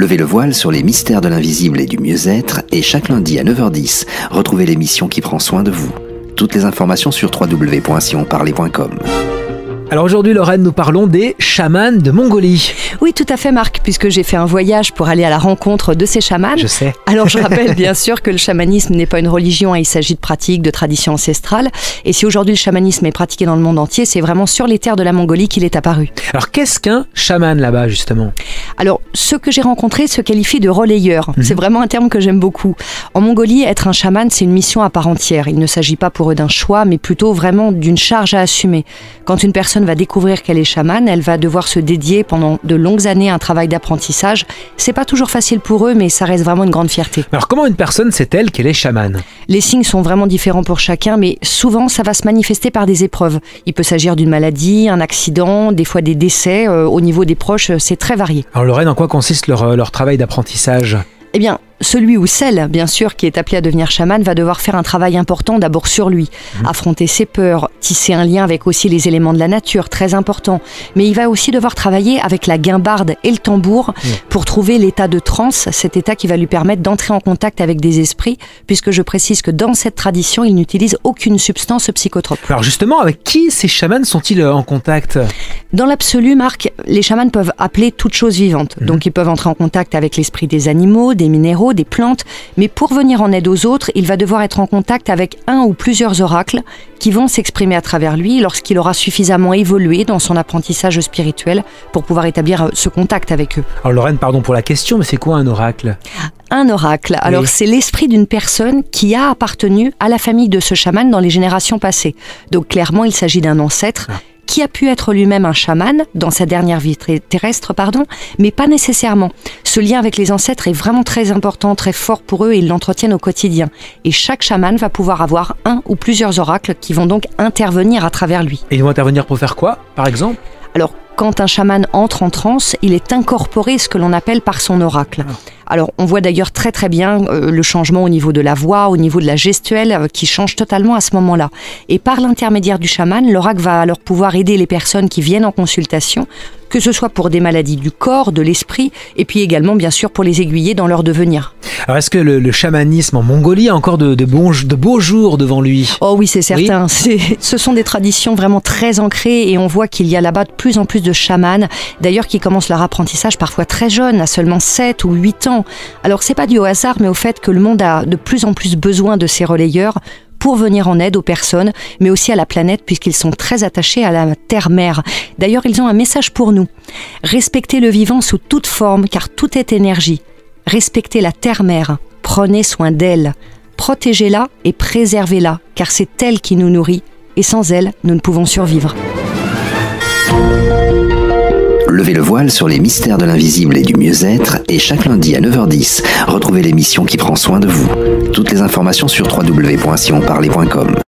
Levez le voile sur les mystères de l'invisible et du mieux-être et chaque lundi à 9h10, retrouvez l'émission qui prend soin de vous. Toutes les informations sur www.sionparler.com. Alors aujourd'hui, Lorraine, nous parlons des chamans de Mongolie. Oui, tout à fait, Marc, puisque j'ai fait un voyage pour aller à la rencontre de ces chamans. Je sais. Alors je rappelle bien sûr que le chamanisme n'est pas une religion, il s'agit de pratiques, de traditions ancestrales. Et si aujourd'hui le chamanisme est pratiqué dans le monde entier, c'est vraiment sur les terres de la Mongolie qu'il est apparu. Alors qu'est-ce qu'un chaman là-bas, justement ? Alors, ceux que j'ai rencontrés se qualifient de relayeurs. C'est vraiment un terme que j'aime beaucoup. En Mongolie, être un chaman, c'est une mission à part entière. Il ne s'agit pas pour eux d'un choix, mais plutôt vraiment d'une charge à assumer. Quand une personne va découvrir qu'elle est chamane, elle va devoir se dédier pendant de longues années à un travail d'apprentissage. C'est pas toujours facile pour eux, mais ça reste vraiment une grande fierté. Alors comment une personne sait-elle qu'elle est chamane ? Les signes sont vraiment différents pour chacun, mais souvent ça va se manifester par des épreuves. Il peut s'agir d'une maladie, un accident, des fois des décès. Au niveau des proches, c'est très varié. Alors Lorraine, en quoi consiste leur travail d'apprentissage ? Eh bien, celui ou celle, bien sûr, qui est appelé à devenir chaman va devoir faire un travail important d'abord sur lui, affronter ses peurs, tisser un lien avec aussi les éléments de la nature, très important. Mais il va aussi devoir travailler avec la guimbarde et le tambour pour trouver l'état de transe, cet état qui va lui permettre d'entrer en contact avec des esprits, puisque je précise que dans cette tradition, ils n'utilisent aucune substance psychotrope. Alors justement, avec qui ces chamans sont-ils en contact ? Dans l'absolu, Marc, les chamans peuvent appeler toute chose vivante. Donc ils peuvent entrer en contact avec l'esprit des animaux, des minéraux, des plantes, mais pour venir en aide aux autres, il va devoir être en contact avec un ou plusieurs oracles qui vont s'exprimer à travers lui lorsqu'il aura suffisamment évolué dans son apprentissage spirituel pour pouvoir établir ce contact avec eux. Alors Lorraine, pardon pour la question, mais c'est quoi un oracle ? Un oracle, alors c'est l'esprit d'une personne qui a appartenu à la famille de ce chaman dans les générations passées. Donc clairement, il s'agit d'un ancêtre qui a pu être lui-même un chaman dans sa dernière vie terrestre, mais pas nécessairement. Ce lien avec les ancêtres est vraiment très important, très fort pour eux et ils l'entretiennent au quotidien. Et chaque chaman va pouvoir avoir un ou plusieurs oracles qui vont donc intervenir à travers lui. Et ils vont intervenir pour faire quoi, par exemple ? Alors, quand un chaman entre en transe, il est incorporé, ce que l'on appelle par son oracle. Alors, on voit d'ailleurs très très bien le changement au niveau de la voix, au niveau de la gestuelle, qui change totalement à ce moment-là. Et par l'intermédiaire du chaman, l'oracle va alors pouvoir aider les personnes qui viennent en consultation, que ce soit pour des maladies du corps, de l'esprit, et puis également, bien sûr, pour les aiguiller dans leur devenir. Alors, est-ce que le chamanisme en Mongolie a encore de beaux jours devant lui ? Oh oui, c'est certain. Ce sont des traditions vraiment très ancrées et on voit qu'il y a là-bas de plus en plus de chamans, d'ailleurs qui commencent leur apprentissage parfois très jeunes, à seulement 7 ou 8 ans. Alors, c'est pas dû au hasard, mais au fait que le monde a de plus en plus besoin de ces relayeurs pour venir en aide aux personnes, mais aussi à la planète, puisqu'ils sont très attachés à la Terre-Mère. D'ailleurs, ils ont un message pour nous. Respectez le vivant sous toute forme, car tout est énergie. Respectez la Terre-Mère, prenez soin d'elle. Protégez-la et préservez-la, car c'est elle qui nous nourrit, et sans elle, nous ne pouvons survivre. Levez le voile sur les mystères de l'invisible et du mieux-être et chaque lundi à 9h10, retrouvez l'émission qui prend soin de vous. Toutes les informations sur www.sionparler.com.